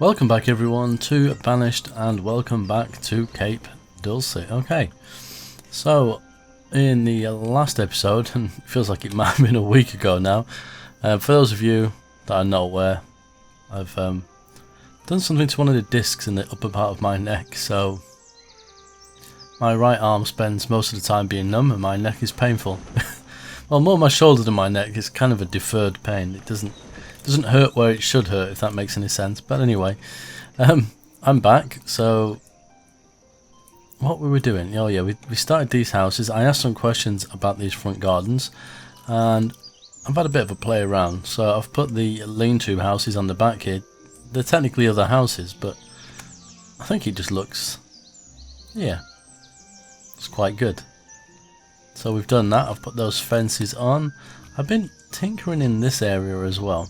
Welcome back everyone to Banished and welcome back to Cape Dulce. Okay, so in the last episode, and it feels like it might have been a week ago now, for those of you that are not aware, I've done something to one of the discs in the upper part of my neck, so my right arm spends most of the time being numb and my neck is painful. Well, more my shoulder than my neck. It's kind of a deferred pain. It doesn't hurt where it should hurt, if that makes any sense. But anyway, I'm back. So what were we doing? Oh yeah, we started these houses. I asked some questions about these front gardens and I've had a bit of a play around. So I've put the lean-to houses on the back here. They're technically other houses, but I think it just looks, yeah, it's quite good. So we've done that. I've put those fences on. I've been tinkering in this area as well.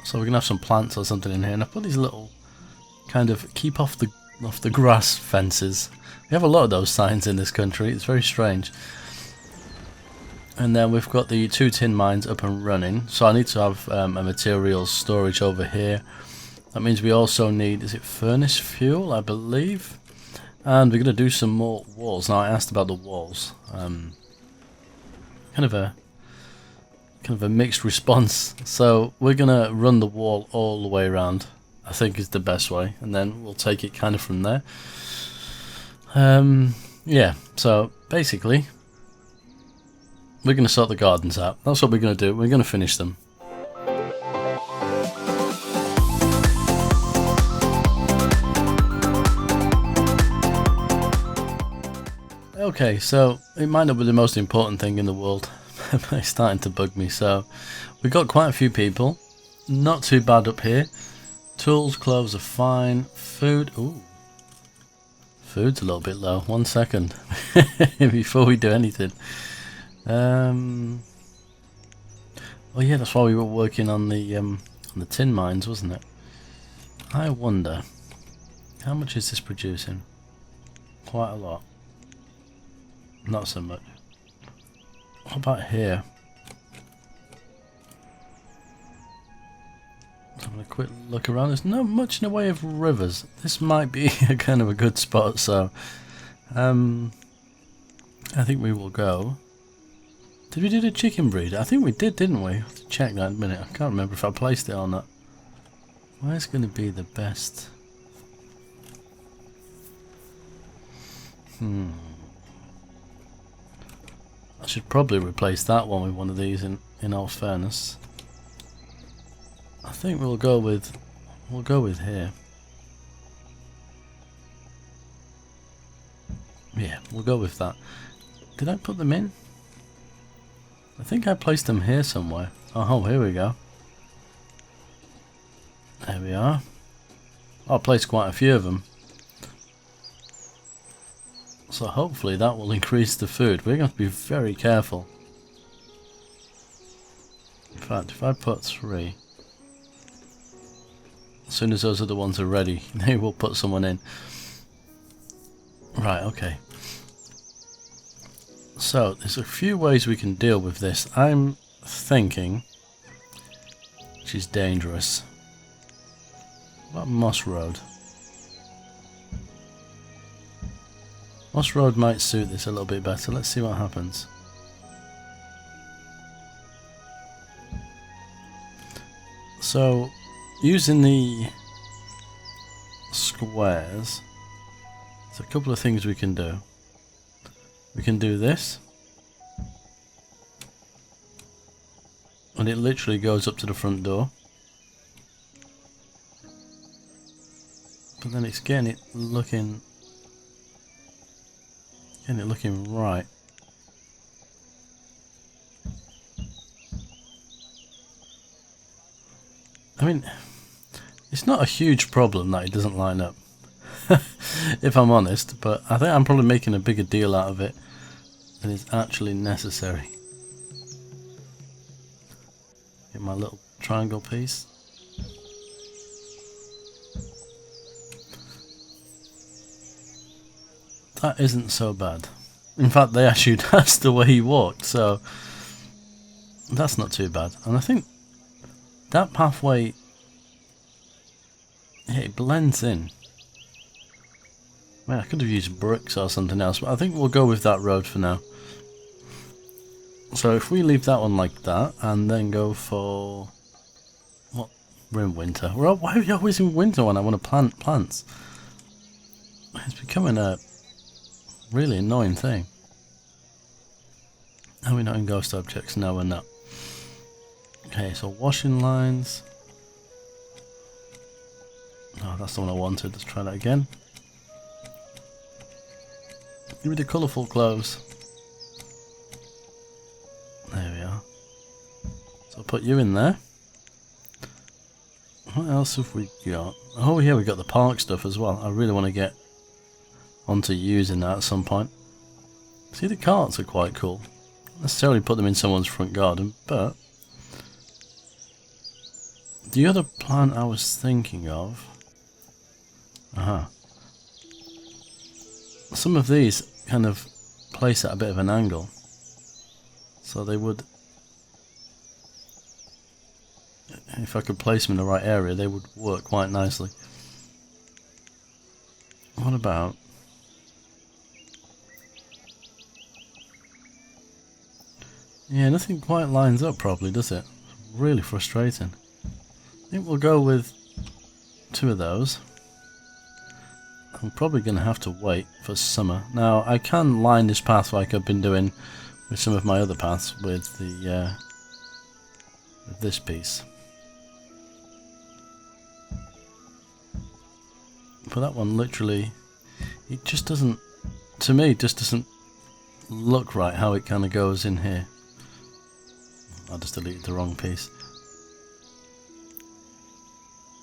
So we're gonna have some plants or something in here, and I put these little kind of keep off the grass fences. We have a lot of those signs in this country. It's very strange. And then we've got the 2 tin mines up and running. So I need to have a materials storage over here. That means we also need, is it furnace fuel, I believe? And we're going to do some more walls. Now I asked about the walls. Kind of a mixed response. So we're going to run the wall all the way around, I think is the best way, and then we'll take it kind of from there. Yeah, so basically we're going to sort the gardens out. That's what we're going to do. We're going to finish them. Okay, so it might not be the most important thing in the world, but it's starting to bug me. So we've got quite a few people, not too bad up here. Tools, clothes are fine. Food, ooh, food's a little bit low. 1 second before we do anything. Oh yeah, that's why we were working on the tin mines, wasn't it? I wonder how much is this producing? Quite a lot. Not so much. What about here? Let's have a quick look around. There's not much in the way of rivers. This might be a kind of a good spot, so I think we will go. Did we do the chicken breed? I think we did, didn't we? I have to check that in a minute. I can't remember if I placed it or not. Where's going to be the best? I should probably replace that one with one of these in all fairness. I think we'll go with here. Yeah, we'll go with that. Did I put them in? I think I placed them here somewhere. Oh, here we go. There we are. I placed quite a few of them. So hopefully that will increase the food. We're going to have to be very careful. In fact, if I put 3, as soon as those other ones are ready, they will put someone in. Right, okay. So there's a few ways we can deal with this. I'm thinking, which is dangerous. What about Moss Road? Moss Road might suit this a little bit better. Let's see what happens. So, using the squares, there's a couple of things we can do. We can do this, and it literally goes up to the front door. But then it's getting it looking right. I mean, it's not a huge problem that it doesn't line up, if I'm honest, but I think I'm probably making a bigger deal out of it than is actually necessary. Get my little triangle piece. That isn't so bad. In fact, they actually that's the way he walked, so that's not too bad. And I think that pathway Yeah, it blends in. Man, I could have used bricks or something else, but I think we'll go with that road for now. So if we leave that one like that, and then go for... What? We're in winter. Why are we always in winter when I want to plant plants? It's becoming a really annoying thing. Are we not in ghost objects? No, we're not. Okay, so washing lines. Oh, that's the one I wanted. Let's try that again. Give me the colourful clothes. There we are. So I'll put you in there. What else have we got? Oh yeah, we got the park stuff as well. I really want to get onto using that at some point. See, the carts are quite cool. Not necessarily put them in someone's front garden, but the other plant I was thinking of... Some of these kind of place at a bit of an angle. So they would... If I could place them in the right area, they would work quite nicely. What about... Yeah, nothing quite lines up properly, does it? It's really frustrating. I think we'll go with 2 of those. I'm probably going to have to wait for summer. Now, I can line this path like I've been doing with some of my other paths with the with this piece. But that one literally, it just doesn't, to me, it just doesn't look right how it kind of goes in here. I just deleted the wrong piece.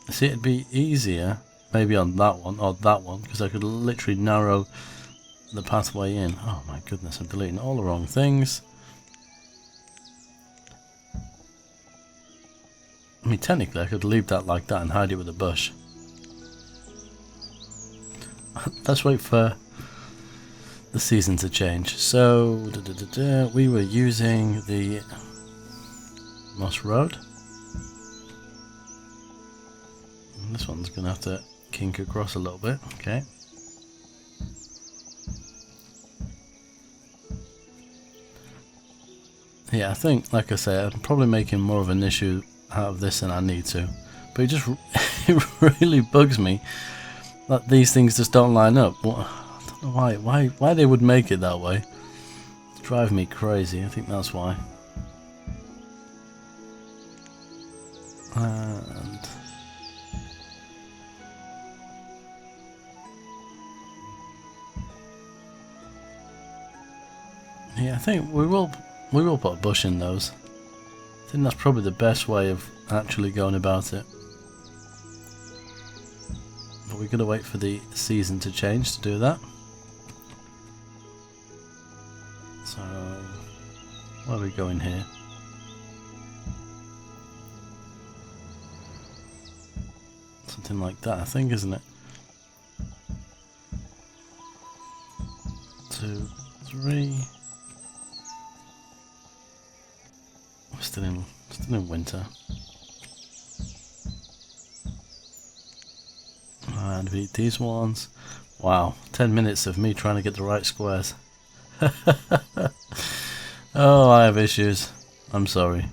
See, it'd be easier maybe on that one or that one, because I could literally narrow the pathway in. Oh my goodness, I'm deleting all the wrong things. I mean, technically I could leave that like that and hide it with a bush. Let's wait for the season to change. So, we were using the Moss Road. And this one's going to have to kink across a little bit. Okay. Yeah, I think, like I say, I'm probably making more of an issue out of this than I need to. But it just it really bugs me that these things just don't line up. I don't know why they would make it that way. It's driving me crazy. I think that's why. And yeah, I think we will put a bush in those. I think that's probably the best way of actually going about it. But we're going to wait for the season to change to do that. So, where are we going here? Something like that, I think, isn't it? 2, 3. We're still in winter. And we eat these ones. Wow, 10 minutes of me trying to get the right squares. Oh, I have issues. I'm sorry.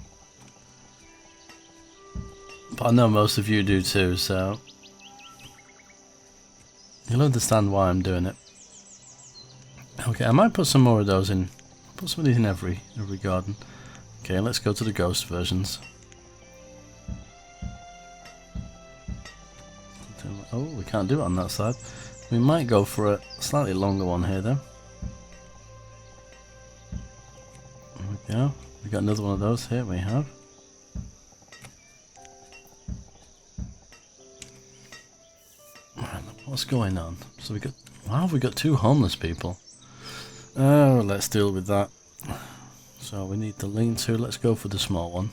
But I know most of you do too, so you'll understand why I'm doing it. Okay, I might put some more of those in. Put some of these in every garden. Okay, let's go to the ghost versions. Oh, we can't do it on that side. We might go for a slightly longer one here though. There we go. We got another one of those here. We have. What's going on? So we got. Wow, we got 2 homeless people. Oh, let's deal with that. So we need the lean-to. Let's go for the small one.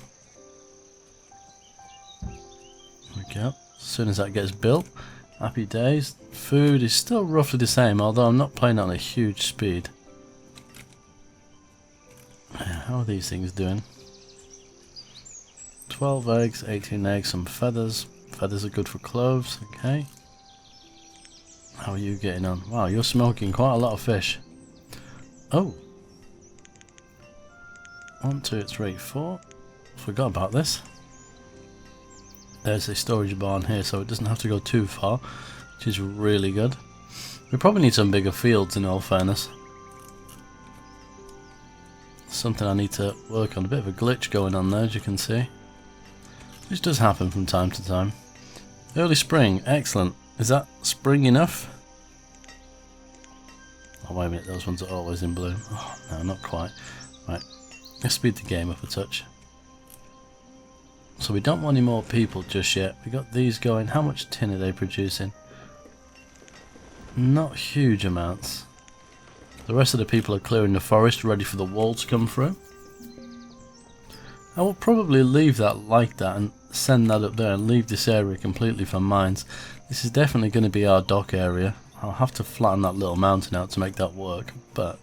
There we go. As soon as that gets built, happy days. Food is still roughly the same, although I'm not playing on a huge speed. How are these things doing? 12 eggs, 18 eggs, some feathers. Feathers are good for clothes, okay. How are you getting on? Wow, you're smoking quite a lot of fish. Oh. 1, 2, 3, 4. Forgot about this. There's a storage barn here, so it doesn't have to go too far, which is really good. We probably need some bigger fields in all fairness. Something I need to work on. A bit of a glitch going on there, as you can see. Which does happen from time to time. Early spring, excellent. Is that spring enough? Oh wait a minute, those ones are always in bloom. Oh no, not quite. Right, let's speed the game up a touch. So we don't want any more people just yet. We got these going. How much tin are they producing? Not huge amounts. The rest of the people are clearing the forest, ready for the wall to come through. I will probably leave that like that and send that up there and leave this area completely for mines. This is definitely going to be our dock area. I'll have to flatten that little mountain out to make that work, but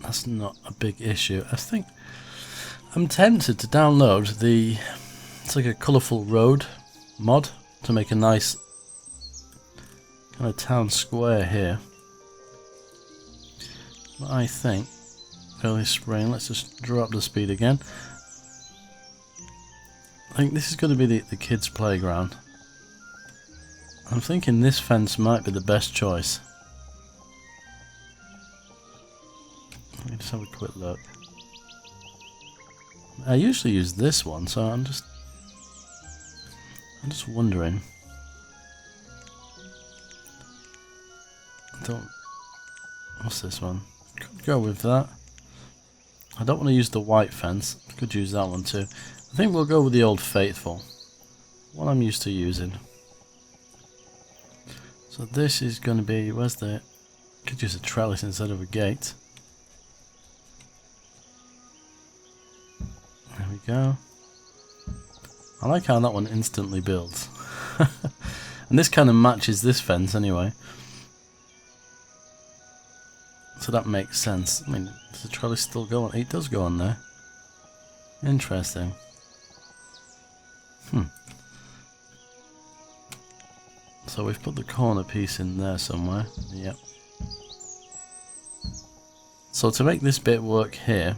that's not a big issue. I think I'm tempted to download the, it's like a colourful road mod to make a nice kind of town square here. But I think early spring, let's just drop the speed again. I think this is going to be the kids' playground. I'm thinking this fence might be the best choice. Let me just have a quick look. I usually use this one, so I'm just wondering. What's this one? Could go with that. I don't want to use the white fence. Could use that one too. I think we'll go with the Old Faithful. What I'm used to using. So this is going to be, where's the, could use a trellis instead of a gate. There we go. I like how that one instantly builds. And this kind of matches this fence anyway. So that makes sense. I mean, does the trellis still go on? It does go on there. Interesting. So we've put the corner piece in there somewhere. Yep. So to make this bit work here,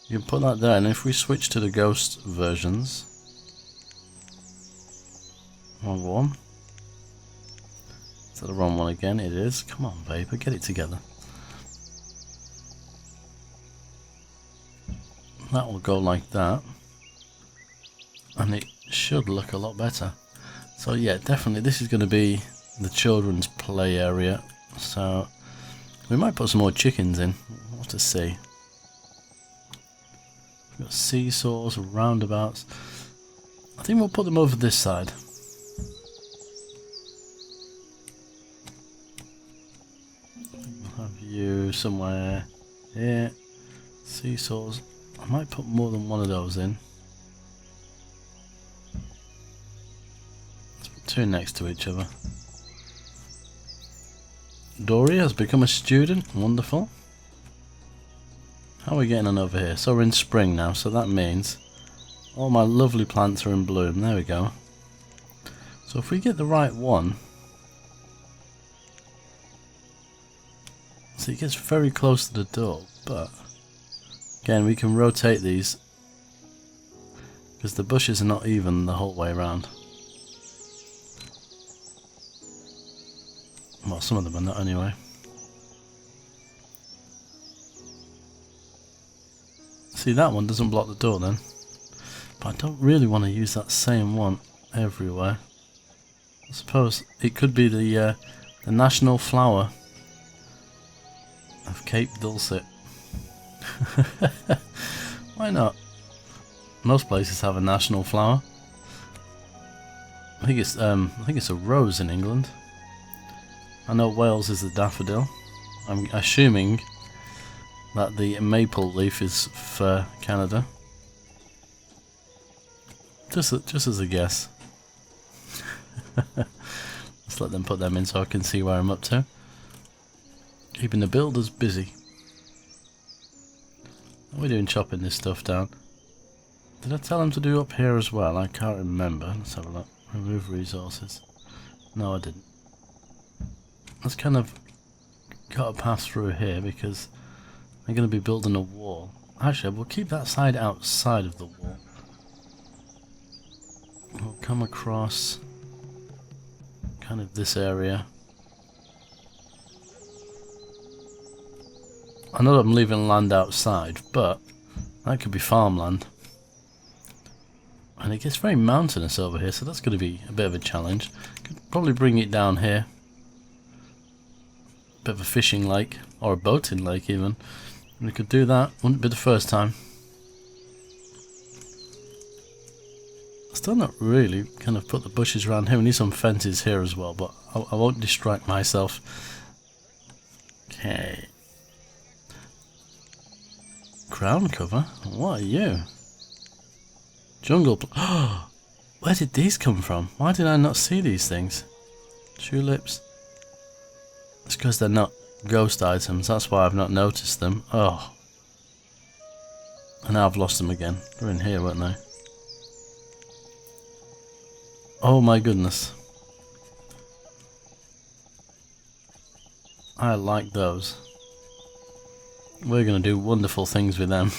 you can put that there, and if we switch to the ghost versions, wrong one. Is that the wrong one again? It is. Come on, Vapor, get it together. That will go like that, and it should look a lot better. So yeah, definitely this is going to be the children's play area. So we might put some more chickens in. We'll have to see. We've got seesaws, roundabouts. I think we'll put them over this side. We'll have you somewhere here. Seesaws. I might put more than one of those in. Let's put two next to each other. Dory has become a student. Wonderful. How are we getting on over here? So we're in spring now, so that means all my lovely plants are in bloom. There we go. So if we get the right one, see, it gets very close to the door, but again we can rotate these because the bushes are not even the whole way around. Well, some of them are not anyway. See, that one doesn't block the door then. But I don't really want to use that same one everywhere. I suppose it could be the national flower of Cape Dulcet. Why not? Most places have a national flower. I think it's a rose in England. I know Wales is the daffodil. I'm assuming that the maple leaf is for Canada. Just as a guess. Let's let them put them in so I can see where I'm up to. Keeping the builders busy. How are we doing chopping this stuff down? Did I tell him to do up here as well? I can't remember. Let's have a look. Remove resources. No, I didn't. Let's kind of got to pass through here because I'm going to be building a wall. Actually, we'll keep that side outside of the wall. We'll come across kind of this area. I know that I'm leaving land outside, but that could be farmland. And it gets very mountainous over here, so that's going to be a bit of a challenge. Could probably bring it down here. Bit of a fishing lake, or a boating lake even. We could do that, wouldn't be the first time. Still not really kind of put the bushes around here. We need some fences here as well, but I won't distract myself. Okay. Ground cover? What are you? Jungle where did these come from? Why did I not see these things? Tulips. It's because they're not ghost items, that's why I've not noticed them. Oh. And now I've lost them again. They're in here, weren't they? Oh my goodness. I like those. We're going to do wonderful things with them.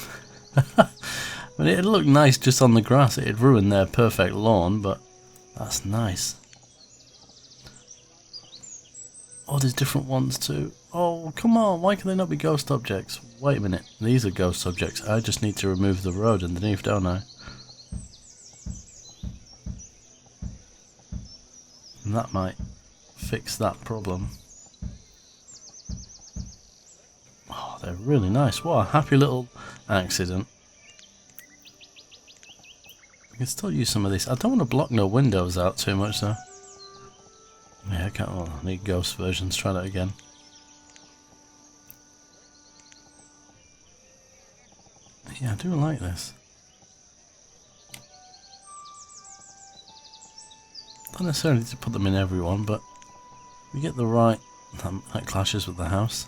I mean, it'd look nice just on the grass. It'd ruin their perfect lawn, but that's nice. Oh, there's different ones too. Oh, come on. Why can they not be ghost objects? Wait a minute. These are ghost objects. I just need to remove the road underneath, don't I? And that might fix that problem. Oh, they're really nice. What a happy little accident. I can still use some of this. I don't want to block no windows out too much though. Yeah, I can't. Oh, I need ghost versions. Try that again. Yeah, I do like this. Don't necessarily need to put them in everyone, but we get the right. That clashes with the house.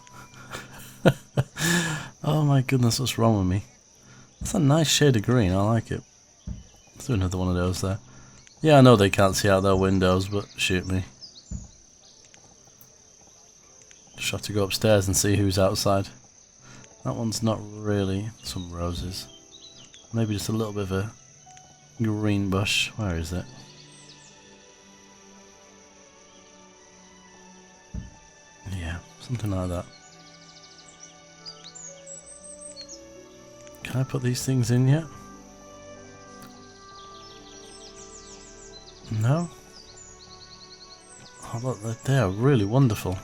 Oh my goodness, what's wrong with me? That's a nice shade of green. I like it. Let's do another one of those there. Yeah, I know they can't see out their windows, but shoot me. Just have to go upstairs and see who's outside. That one's not really. Some roses. Maybe just a little bit of a green bush. Where is it? Yeah, something like that. Can I put these things in yet? No? Oh look, they are really wonderful.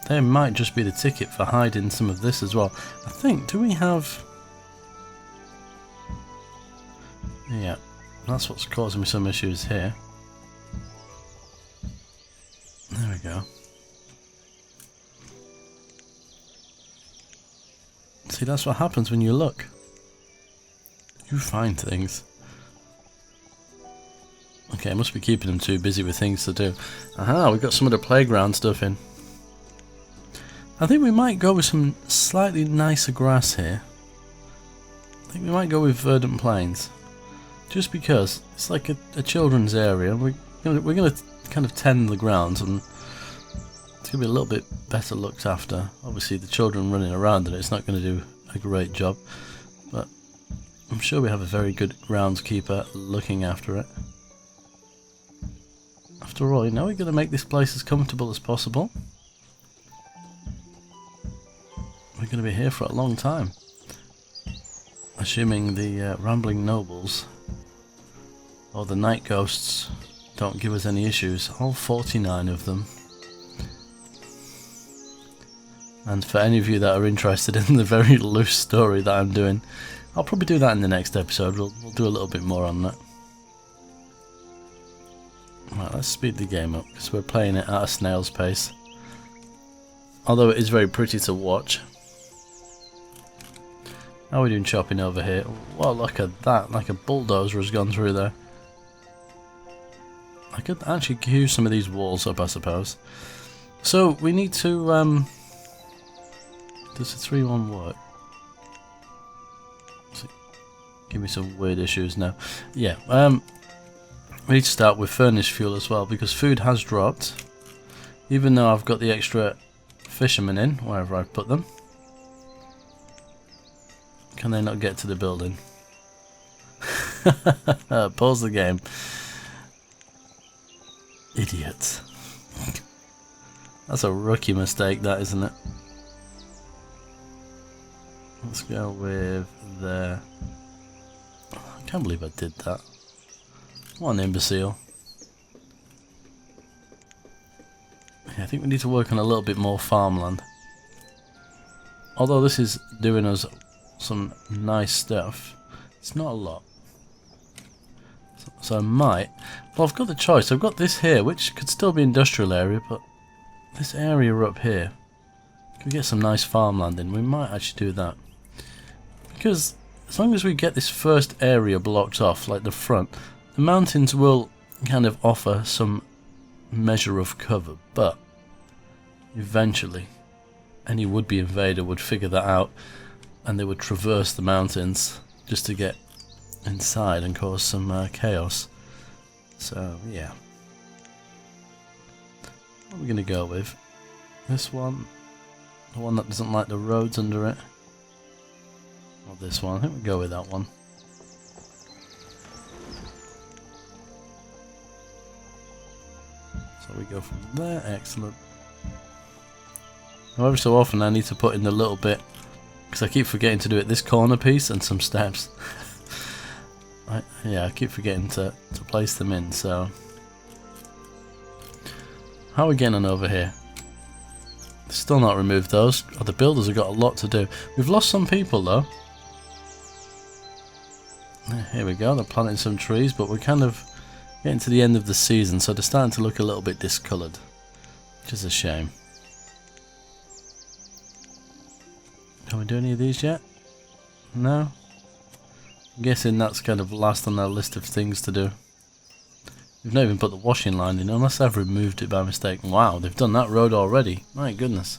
They might just be the ticket for hiding some of this as well. I think, do we have... Yeah, that's what's causing me some issues here. There we go. See, that's what happens when you look. You find things. Okay, I must be keeping them too busy with things to do. Aha, we've got some of the playground stuff in. I think we might go with some slightly nicer grass here. I think we might go with verdant plains. Just because it's like a children's area. We're going to kind of tend the grounds and it's going to be a little bit better looked after. Obviously the children running around and it's not going to do a great job. But I'm sure we have a very good groundskeeper looking after it. After all, you know, we're going to make this place as comfortable as possible. We're going to be here for a long time. Assuming the rambling nobles or the night ghosts don't give us any issues. All 49 of them. And for any of you that are interested in the very loose story that I'm doing, I'll probably do that in the next episode. We'll do a little bit more on that. Right, let's speed the game up because we're playing it at a snail's pace. Although it is very pretty to watch. How are we doing chopping over here? Well, look at that, like a bulldozer has gone through there. I could actually use some of these walls up, I suppose. So, we need to, does the 3-1 work? Give me some weird issues now. Yeah, we need to start with furnace fuel as well, because food has dropped. Even though I've got the extra fishermen in, wherever I've put them. Can they not get to the building? Pause the game. Idiots. That's a rookie mistake, that, isn't it? Let's go with the... I can't believe I did that. What an imbecile. Yeah, I think we need to work on a little bit more farmland. Although this is doing us some nice stuff, it's not a lot. So I might... Well, I've got the choice. I've got this here, which could still be industrial area, but this area up here, can we get some nice farmland in? We might actually do that. Because as long as we get this first area blocked off, like the front, the mountains will kind of offer some measure of cover, but eventually any would-be invader would figure that out and they would traverse the mountains just to get inside and cause some chaos. So yeah, what are we going to go with? This one, the one that doesn't like the roads under it, or this one? I think we'll go with that one. So we go from there. Excellent. However, so often I need to put in the little bit, because I keep forgetting to do it, this corner piece and some steps. Yeah, I keep forgetting to place them in, so... How are we getting on over here? Still not removed those. Oh, the builders have got a lot to do. We've lost some people though. Here we go, they're planting some trees, but we're kind of getting to the end of the season, so they're starting to look a little bit discoloured, which is a shame. Can we do any of these yet? No? I'm guessing that's kind of last on our list of things to do. We've not even put the washing line in, unless I've removed it by mistake. Wow, they've done that road already. My goodness.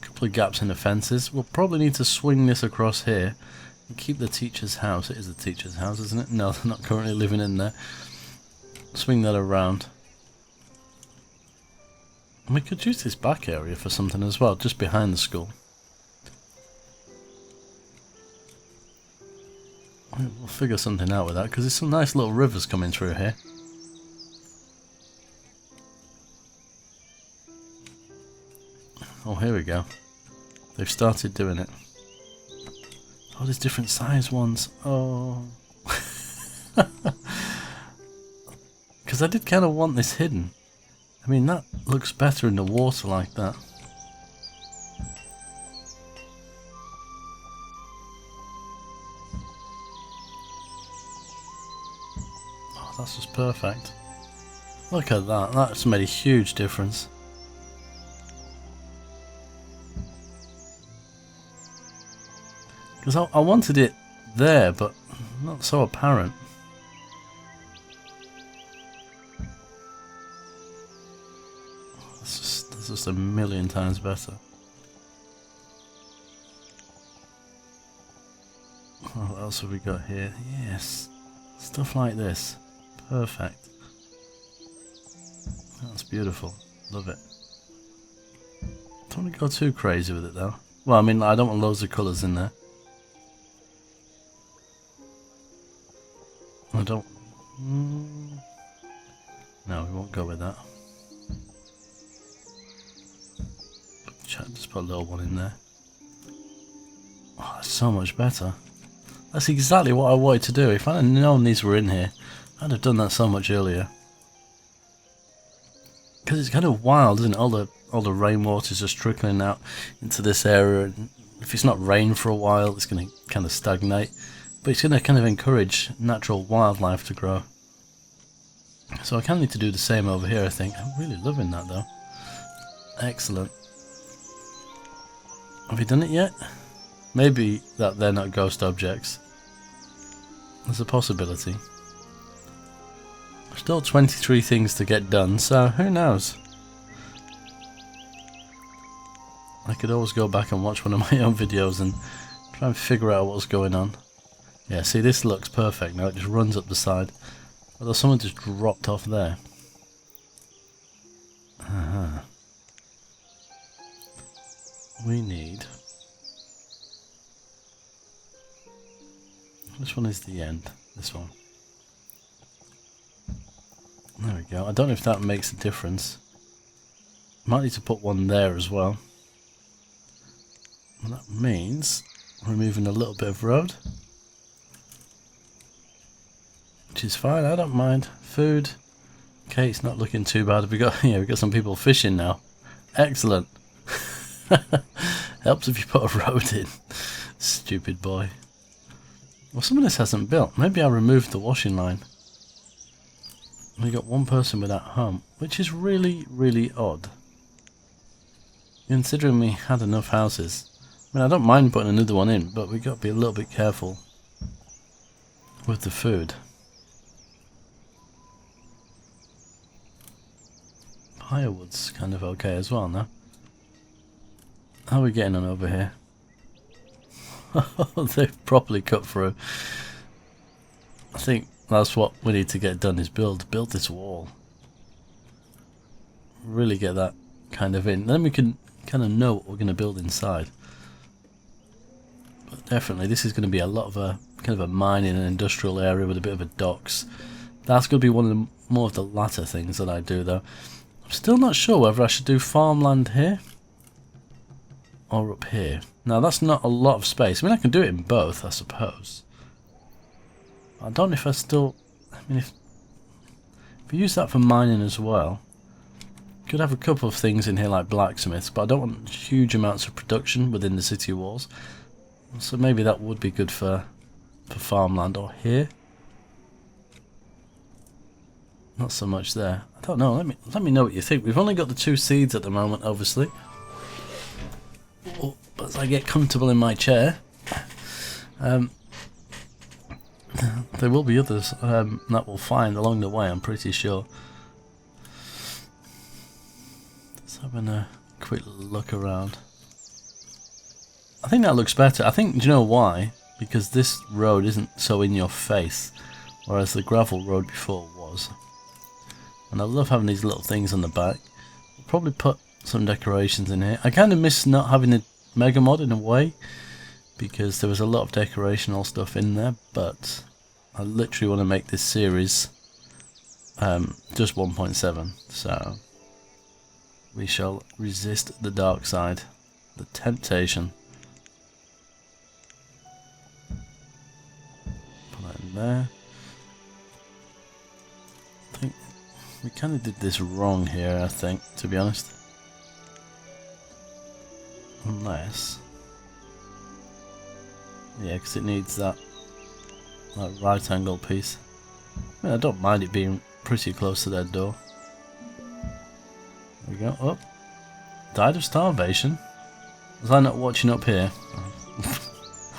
A couple of gaps in the fences. We'll probably need to swing this across here and keep the teacher's house. It is the teacher's house, isn't it? No, they're not currently living in there. Swing that around. And we could use this back area for something as well, just behind the school. We'll figure something out with that, because there's some nice little rivers coming through here. Oh, here we go. They've started doing it. Oh, there's different size ones. Oh. Because I did kind of want this hidden. I mean, that looks better in the water like that. Oh, that's just perfect. Look at that. That's made a huge difference. Because I wanted it there, but not so apparent. That's just a million times better. Oh, what else have we got here? Yes, stuff like this. Perfect. That's beautiful. Love it. Don't want to go too crazy with it though. Well, I mean, I don't want loads of colours in there. I don't... No, we won't go with that. Just put a little one in there. Oh, that's so much better. That's exactly what I wanted to do. If I had known these were in here, I'd have done that so much earlier. Because it's kind of wild, isn't it? All the rainwater's just trickling out into this area, and if it's not rained for a while, it's going to kind of stagnate. But it's going to kind of encourage natural wildlife to grow. So I kind of need to do the same over here, I think. I'm really loving that though. Excellent. Have you done it yet? Maybe that they're not ghost objects. There's a possibility. Still 23 things to get done, so who knows? I could always go back and watch one of my own videos and Try and figure out what's going on. Yeah, see, this looks perfect now. It just runs up the side. Although someone just dropped off there. We need... Which one is the end? This one. There we go. I don't know if that makes a difference. Might need to put one there as well. And that means removing a little bit of road. Which is fine, I don't mind. Food. Okay, it's not looking too bad. We got some people fishing now. Excellent. Helps if you put a road in. Stupid boy. Well, some of this hasn't built. Maybe I removed the washing line. We got one person without home, which is really, really odd. Considering we had enough houses. I mean, I don't mind putting another one in, but we got to be a little bit careful with the food. Firewood's kind of okay as well now. How are we getting on over here? They've properly cut through. I think that's what we need to get done, is build this wall. Really get that kind of in. Then we can kind of know what we're going to build inside. But definitely this is going to be a lot of a kind of a mining and industrial area with a bit of a docks. That's going to be one of the more of the latter things that I do though. I'm still not sure whether I should do farmland here or up here. Now that's not a lot of space. I mean, I can do it in both, I suppose. I don't know if I still... I mean, if we use that for mining as well, could have a couple of things in here like blacksmiths, but I don't want huge amounts of production within the city walls. So maybe that would be good for farmland, or here. Not so much there. I don't know. Let me know what you think. We've only got the 2 seeds at the moment, obviously. Oh, but as I get comfortable in my chair, there will be others that we'll find along the way, I'm pretty sure. Just having a quick look around. I think that looks better. I think, do you know why? Because this road isn't so in your face, whereas the gravel road before was. And I love having these little things on the back. I'll probably put some decorations in here. I kind of miss not having a mega mod in a way, because there was a lot of decorational stuff in there, but I literally want to make this series just 1.7, so we shall resist the dark side, the temptation. Put that in there. I think we kind of did this wrong here, I think, to be honest. Unless... yeah, because it needs that right angle piece. I mean, I don't mind it being pretty close to that door. There we go. Oh, died of starvation. Was I not watching up here?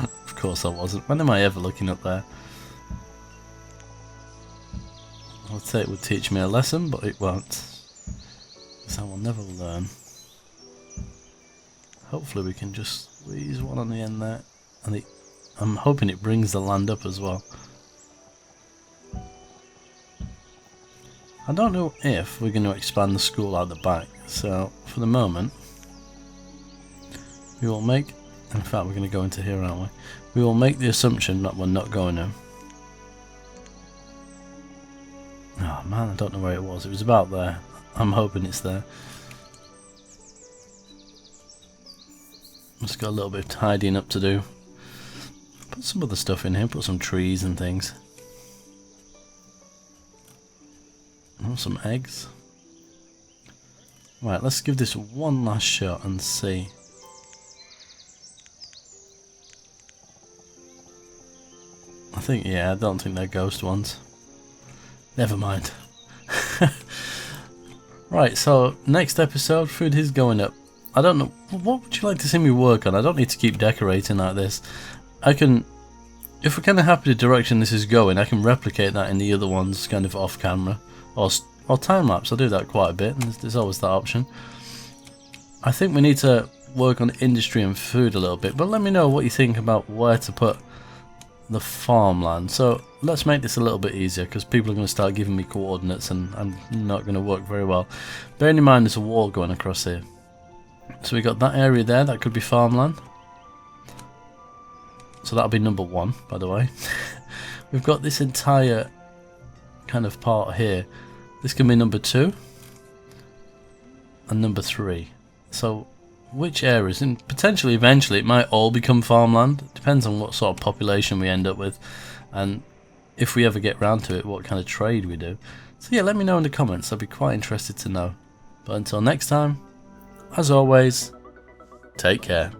Of course I wasn't. When am I ever looking up there? I would say it would teach me a lesson, but it won't. Because I will never learn. Hopefully we can just squeeze one on the end there. And I'm hoping it brings the land up as well. I don't know if we're going to expand the school out the back, so for the moment we will make, in fact we're going to go into here, aren't we? We will make the assumption that we're not going to. Oh man, I don't know where it was. It was about there. I'm hoping it's there. Just got a little bit of tidying up to do. Put some other stuff in here, put some trees and things. Oh, some eggs. Right, let's give this one last shot and see. I think, yeah, I don't think they're ghost ones. Never mind. Right, so next episode, food is going up. I don't know, what would you like to see me work on? I don't need to keep decorating like this. I can, if we're kind of happy with the direction this is going, I can replicate that in the other ones kind of off camera. Or time lapse, I do that quite a bit, and there's always that option. I think we need to work on industry and food a little bit, but let me know what you think about where to put the farmland. So let's make this a little bit easier, because people are going to start giving me coordinates and I'm not going to work very well. Bearing in mind there's a wall going across here. So we got that area there, that could be farmland. So that'll be number 1, by the way. We've got this entire kind of part here. This can be number 2 and number 3. So which areas, and potentially eventually it might all become farmland. It depends on what sort of population we end up with, and if we ever get round to it, what kind of trade we do. So yeah, let me know in the comments, I'd be quite interested to know. But until next time, as always, take care.